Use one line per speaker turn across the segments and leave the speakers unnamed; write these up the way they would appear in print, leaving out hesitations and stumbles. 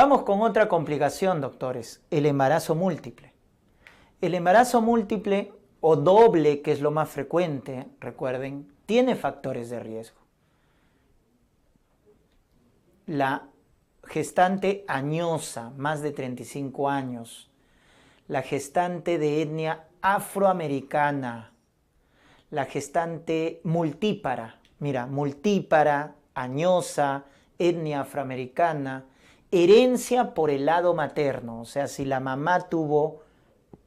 Vamos con otra complicación, doctores, el embarazo múltiple. El embarazo múltiple o doble, que es lo más frecuente, recuerden, tiene factores de riesgo. La gestante añosa, más de 35 años, la gestante de etnia afroamericana, la gestante multípara, mira, multípara, añosa, etnia afroamericana, herencia por el lado materno, o sea, si la mamá tuvo,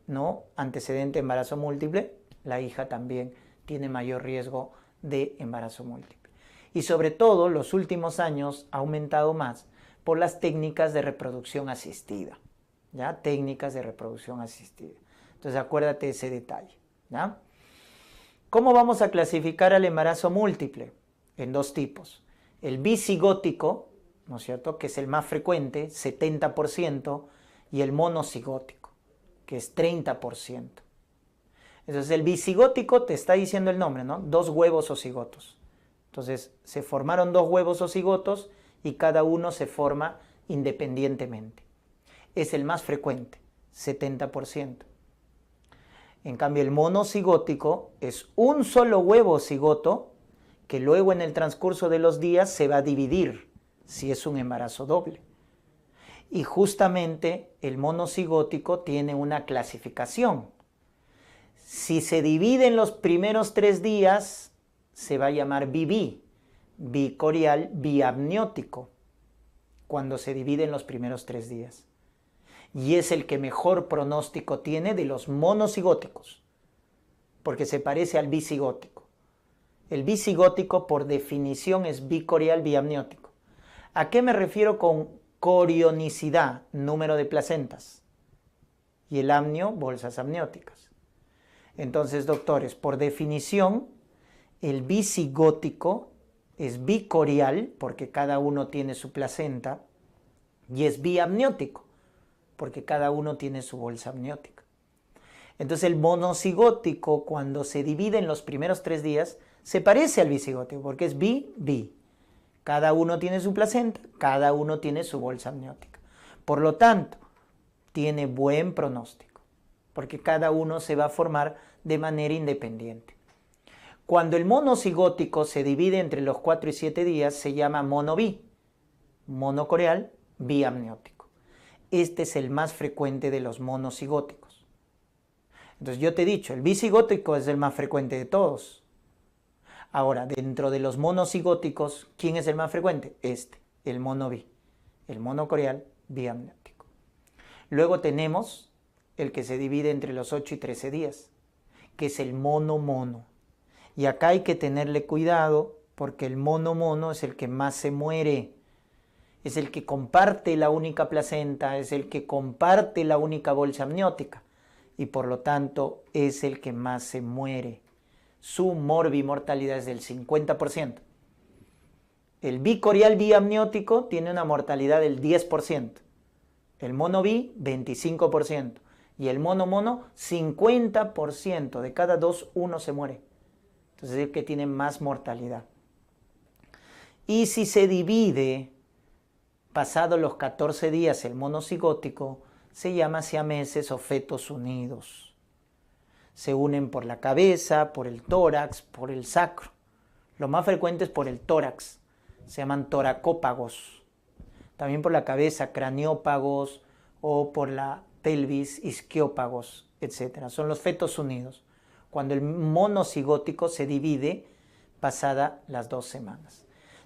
¿no?, antecedente de embarazo múltiple, la hija también tiene mayor riesgo de embarazo múltiple. Y sobre todo, los últimos años ha aumentado más por las técnicas de reproducción asistida, ¿ya? Técnicas de reproducción asistida. Entonces, acuérdate de ese detalle, ¿ya? ¿Cómo vamos a clasificar al embarazo múltiple? En dos tipos. El bicigótico, ¿no es cierto?, que es el más frecuente, 70%, y el monocigótico, que es 30%. Entonces, el bicigótico te está diciendo el nombre, ¿no? 2 huevos o cigotos. Entonces, se formaron 2 huevos o cigotos y cada uno se forma independientemente. Es el más frecuente, 70%. En cambio, el monocigótico es un solo huevo o cigoto que luego en el transcurso de los días se va a dividir si es un embarazo doble. Y justamente el monocigótico tiene una clasificación. Si se divide en los primeros 3 días, se va a llamar BB, bicorial biamniótico, cuando se divide en los primeros 3 días. Y es el que mejor pronóstico tiene de los monocigóticos, porque se parece al bicigótico. El bicigótico, por definición, es bicorial biamniótico. ¿A qué me refiero con corionicidad? Número de placentas. Y el amnio, bolsas amnióticas. Entonces, doctores, por definición, el bicigótico es bicorial, porque cada uno tiene su placenta, y es biamniótico, porque cada uno tiene su bolsa amniótica. Entonces, el monocigótico, cuando se divide en los primeros 3 días, se parece al bicigótico, porque es bi. Cada uno tiene su placenta, cada uno tiene su bolsa amniótica. Por lo tanto, tiene buen pronóstico, porque cada uno se va a formar de manera independiente. Cuando el monocigótico se divide entre los 4 y 7 días, se llama monobi, monocorial biamniótico. Este es el más frecuente de los monocigóticos. Entonces yo te he dicho, el bicigótico es el más frecuente de todos. Ahora, dentro de los monocigóticos, ¿quién es el más frecuente? El monobi, el monocorial biamniótico. Luego tenemos el que se divide entre los 8 y 13 días, que es el mono-mono. Y acá hay que tenerle cuidado porque el mono-mono es el que más se muere. Es el que comparte la única placenta, es el que comparte la única bolsa amniótica y por lo tanto es el que más se muere. Su morbimortalidad es del 50%. El bicorial biamniótico tiene una mortalidad del 10%. El monobi, 25%. Y el mono-mono, 50%. De cada 2, 1 se muere. Entonces es el que tiene más mortalidad. Y si se divide pasado los 14 días el monocigótico, se llama siameses o fetos unidos. Se unen por la cabeza, por el tórax, por el sacro. Lo más frecuente es por el tórax. Se llaman toracópagos. También por la cabeza, craniópagos, o por la pelvis, isquiópagos, etc. Son los fetos unidos, cuando el monocigótico se divide pasada las 2 semanas.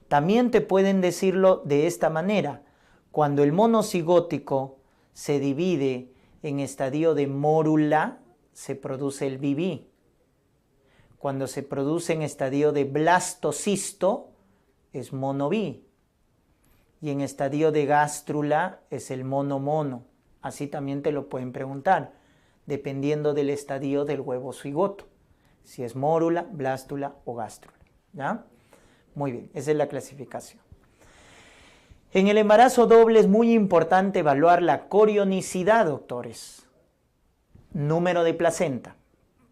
También te pueden decirlo de esta manera: cuando el monocigótico se divide en estadio de mórula, se produce el BB. Cuando se produce en estadio de blastocisto, es monobi. Y en estadio de gástrula es el mono-mono. Así también te lo pueden preguntar, dependiendo del estadio del huevo cigoto. Si es mórula, blástula o gástrula. ¿Ya? Muy bien, esa es la clasificación. En el embarazo doble es muy importante evaluar la corionicidad, doctores. Número de placenta.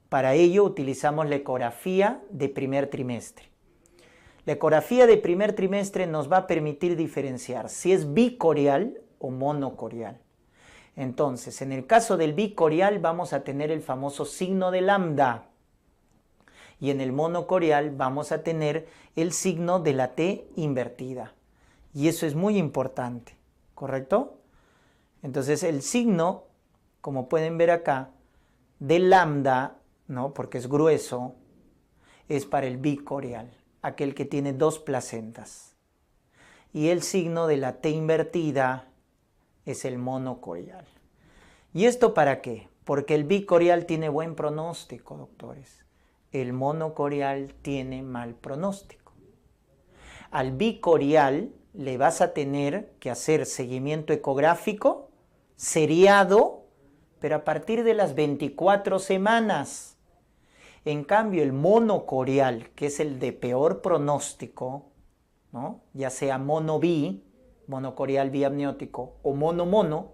Para ello utilizamos la ecografía de primer trimestre. La ecografía de primer trimestre nos va a permitir diferenciar si es bicorial o monocorial. Entonces, en el caso del bicorial vamos a tener el famoso signo de lambda. Y en el monocorial vamos a tener el signo de la T invertida. Y eso es muy importante, ¿correcto? Entonces el signo, como pueden ver acá, de lambda, ¿no? Porque es grueso, es para el bicorial, aquel que tiene dos placentas. Y el signo de la T invertida es el monocorial. ¿Y esto para qué? Porque el bicorial tiene buen pronóstico, doctores. El monocorial tiene mal pronóstico. Al bicorial le vas a tener que hacer seguimiento ecográfico seriado, pero a partir de las 24 semanas. En cambio, el monocorial, que es el de peor pronóstico, ¿no? Ya sea mono-bi, monocorial biamniótico, o mono-mono,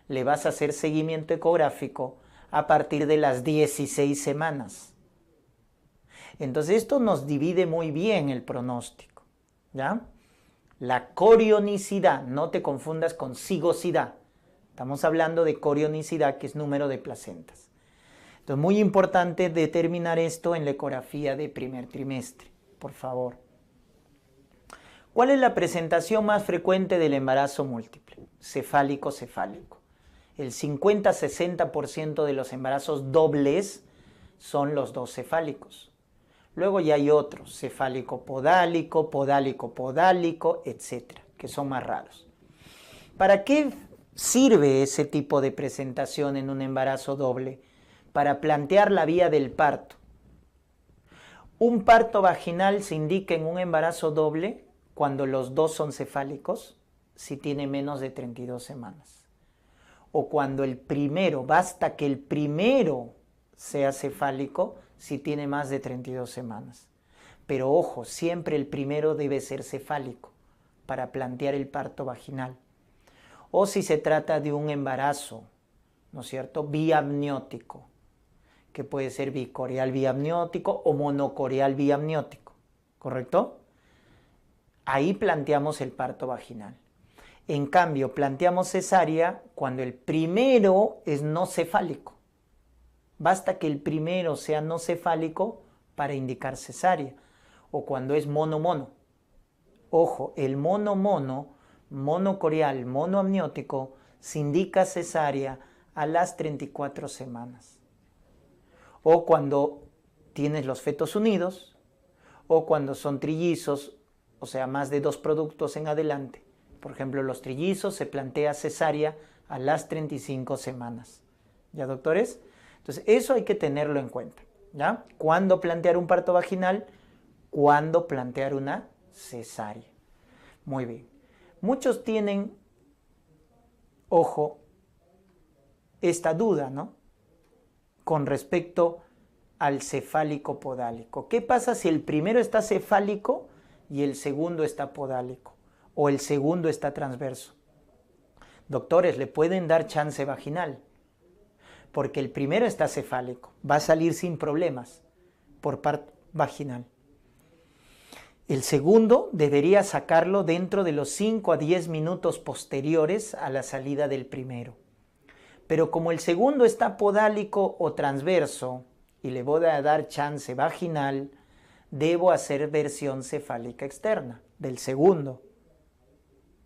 le vas a hacer seguimiento ecográfico a partir de las 16 semanas. Entonces esto nos divide muy bien el pronóstico, ¿ya? La corionicidad, no te confundas con cigosidad. Estamos hablando de corionicidad, que es número de placentas. Entonces, muy importante determinar esto en la ecografía de primer trimestre, por favor. ¿Cuál es la presentación más frecuente del embarazo múltiple? Cefálico-cefálico. El 50-60% de los embarazos dobles son los dos cefálicos. Luego ya hay otros, cefálico-podálico, podálico-podálico, etcétera, que son más raros. ¿Para qué sirve ese tipo de presentación en un embarazo doble? Para plantear la vía del parto. Un parto vaginal se indica en un embarazo doble cuando los dos son cefálicos, si tiene menos de 32 semanas. O cuando el primero, basta que el primero sea cefálico, si tiene más de 32 semanas. Pero ojo, siempre el primero debe ser cefálico para plantear el parto vaginal. O si se trata de un embarazo, ¿no es cierto?, biamniótico, que puede ser bicorial biamniótico o monocorial biamniótico, ¿correcto? Ahí planteamos el parto vaginal. En cambio, planteamos cesárea cuando el primero es no cefálico. Basta que el primero sea no cefálico para indicar cesárea, o cuando es mono-mono. Ojo, el mono-mono, monocorial, monoamniótico, se indica cesárea a las 34 semanas. O cuando tienes los fetos unidos, o cuando son trillizos, o sea, más de 2 productos en adelante. Por ejemplo, los trillizos se plantea cesárea a las 35 semanas. ¿Ya, doctores? Entonces, eso hay que tenerlo en cuenta, ¿ya? ¿Cuándo plantear un parto vaginal? ¿Cuándo plantear una cesárea? Muy bien. Muchos tienen, ojo, esta duda, ¿no? Con respecto al cefálico podálico. ¿Qué pasa si el primero está cefálico y el segundo está podálico? O el segundo está transverso. Doctores, le pueden dar chance vaginal, porque el primero está cefálico, va a salir sin problemas por parto vaginal. El segundo debería sacarlo dentro de los 5 a 10 minutos posteriores a la salida del primero. Pero como el segundo está podálico o transverso y le voy a dar chance vaginal, debo hacer versión cefálica externa del segundo,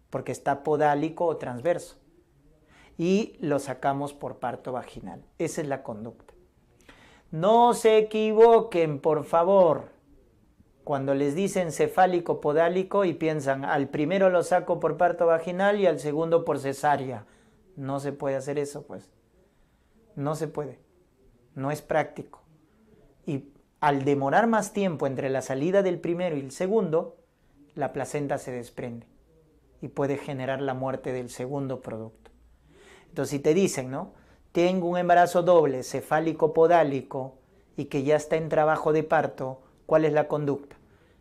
porque está podálico o transverso. Y lo sacamos por parto vaginal. Esa es la conducta. No se equivoquen, por favor, cuando les dicen cefálico podálico y piensan, al primero lo saco por parto vaginal y al segundo por cesárea. No se puede hacer eso, pues. No se puede. No es práctico. Y al demorar más tiempo entre la salida del primero y el segundo, la placenta se desprende y puede generar la muerte del segundo producto. Entonces, si te dicen, ¿no?, tengo un embarazo doble, cefálico-podálico, y que ya está en trabajo de parto, ¿cuál es la conducta?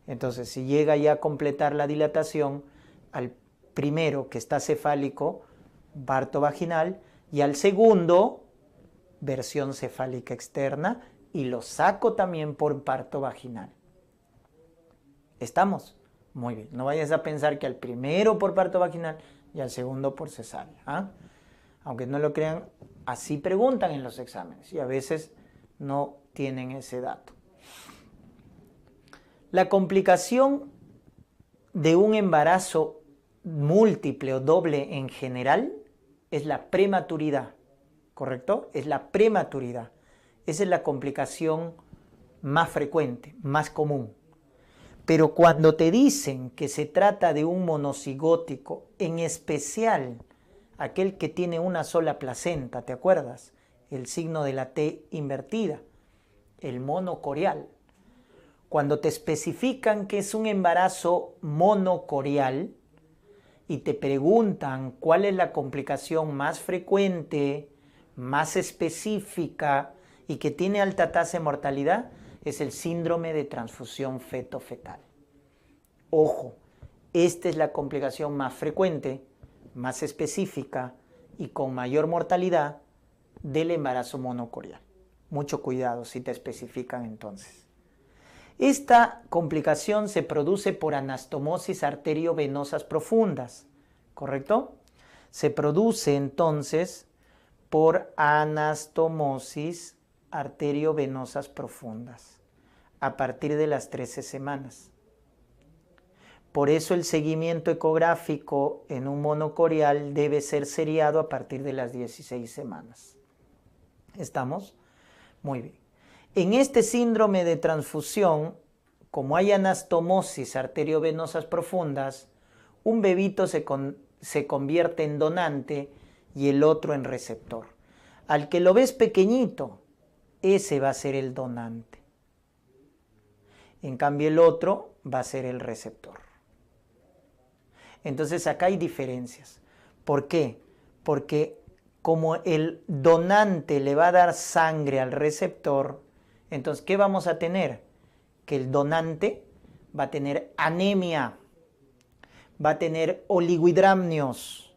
Entonces, si llega ya a completar la dilatación, al primero que está cefálico, parto vaginal, y al segundo, versión cefálica externa, y lo saco también por parto vaginal. ¿Estamos? Muy bien. No vayas a pensar que al primero por parto vaginal y al segundo por cesárea. ¿Ah? Aunque no lo crean, así preguntan en los exámenes y a veces no tienen ese dato. La complicación de un embarazo múltiple o doble en general es la prematuridad, ¿correcto? Es la prematuridad. Esa es la complicación más frecuente, más común. Pero cuando te dicen que se trata de un monocigótico, en especial aquel que tiene una sola placenta, ¿te acuerdas? El signo de la T invertida, el monocorial. Cuando te especifican que es un embarazo monocorial y te preguntan cuál es la complicación más frecuente, más específica y que tiene alta tasa de mortalidad, es el síndrome de transfusión feto-fetal. Ojo, esta es la complicación más frecuente, más específica y con mayor mortalidad del embarazo monocorial. Mucho cuidado si te especifican entonces. Esta complicación se produce por anastomosis arteriovenosas profundas, ¿correcto? Se produce entonces por anastomosis arteriovenosas profundas a partir de las 13 semanas. Por eso el seguimiento ecográfico en un monocorial debe ser seriado a partir de las 16 semanas. ¿Estamos? Muy bien. En este síndrome de transfusión, como hay anastomosis arteriovenosas profundas, un bebito se convierte en donante y el otro en receptor. Al que lo ves pequeñito, ese va a ser el donante. En cambio, el otro va a ser el receptor. Entonces, acá hay diferencias. ¿Por qué? Porque como el donante le va a dar sangre al receptor, entonces, ¿qué vamos a tener? Que el donante va a tener anemia, va a tener oligohidramnios,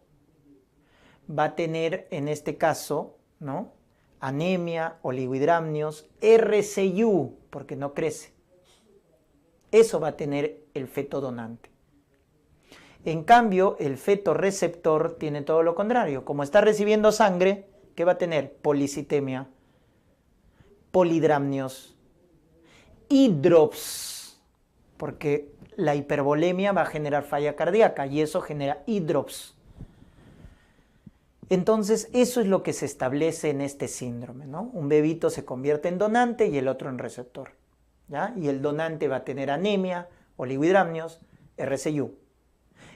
va a tener, en este caso, ¿no? Anemia, oligohidramnios, RCU, porque no crece. Eso va a tener el feto donante. En cambio, el feto receptor tiene todo lo contrario. Como está recibiendo sangre, ¿qué va a tener? Policitemia, polidramnios, hidrops, porque la hipervolemia va a generar falla cardíaca y eso genera hidrops. Entonces, eso es lo que se establece en este síndrome, ¿no? Un bebito se convierte en donante y el otro en receptor, ¿ya? Y el donante va a tener anemia, oligohidramnios, RCU.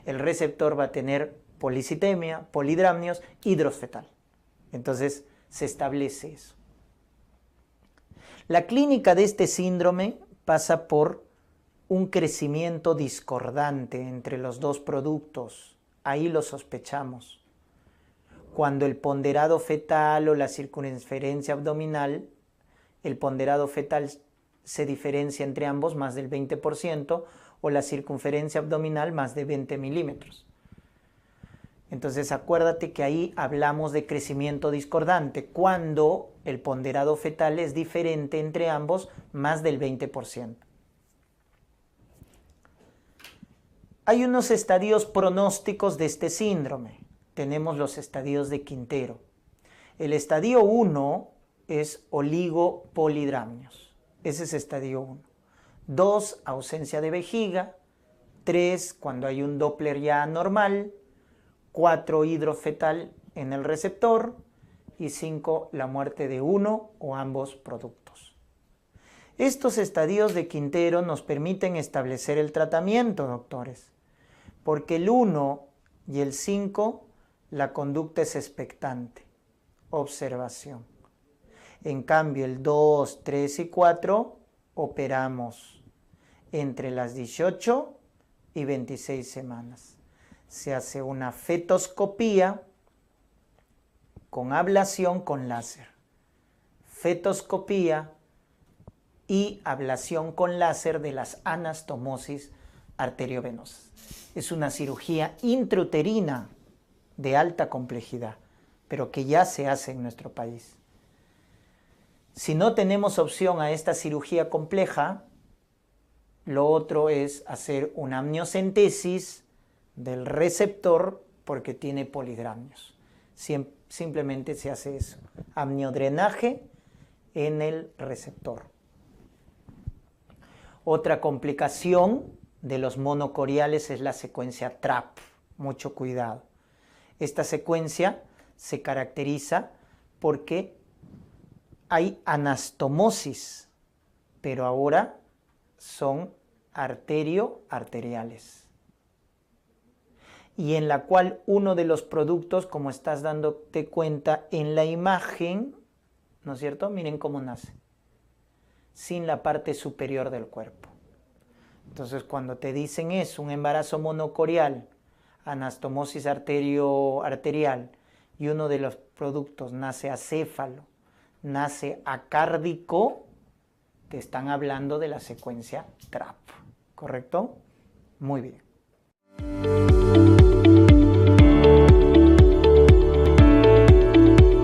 El receptor va a tener policitemia, polidramnios, hidros fetal. Entonces, se establece eso. La clínica de este síndrome pasa por un crecimiento discordante entre los dos productos. Ahí lo sospechamos. Cuando el ponderado fetal o la circunferencia abdominal, el ponderado fetal se diferencia entre ambos más del 20% o la circunferencia abdominal más de 20 milímetros. Entonces acuérdate que ahí hablamos de crecimiento discordante, cuando el ponderado fetal es diferente entre ambos más del 20%. Hay unos estadios pronósticos de este síndrome. Tenemos los estadios de Quintero. El estadio 1 es oligopolidramnios. Ese es estadio 1. 2, ausencia de vejiga. 3, cuando hay un Doppler ya anormal. 4, hidrofetal en el receptor. Y 5, la muerte de uno o ambos productos. Estos estadios de Quintero nos permiten establecer el tratamiento, doctores. Porque el 1 y el 5, la conducta es expectante, observación. En cambio, el 2, 3 y 4, operamos entre las 18 y 26 semanas. Se hace una fetoscopía con ablación con láser. Fetoscopía y ablación con láser de las anastomosis arteriovenosas. Es una cirugía intrauterina de alta complejidad, pero que ya se hace en nuestro país. Si no tenemos opción a esta cirugía compleja, lo otro es hacer una amniocentesis del receptor porque tiene polidramnios. Simplemente se hace eso, amniodrenaje en el receptor. Otra complicación de los monocoriales es la secuencia TRAP. Mucho cuidado. Esta secuencia se caracteriza porque hay anastomosis, pero ahora son arteriales. Y en la cual uno de los productos, como estás dándote cuenta en la imagen, ¿no es cierto? Miren cómo nace, sin la parte superior del cuerpo. Entonces, cuando te dicen eso, un embarazo monocorial, anastomosis arterial, y uno de los productos nace acéfalo, nace acárdico, te están hablando de la secuencia TRAP, ¿correcto? Muy bien.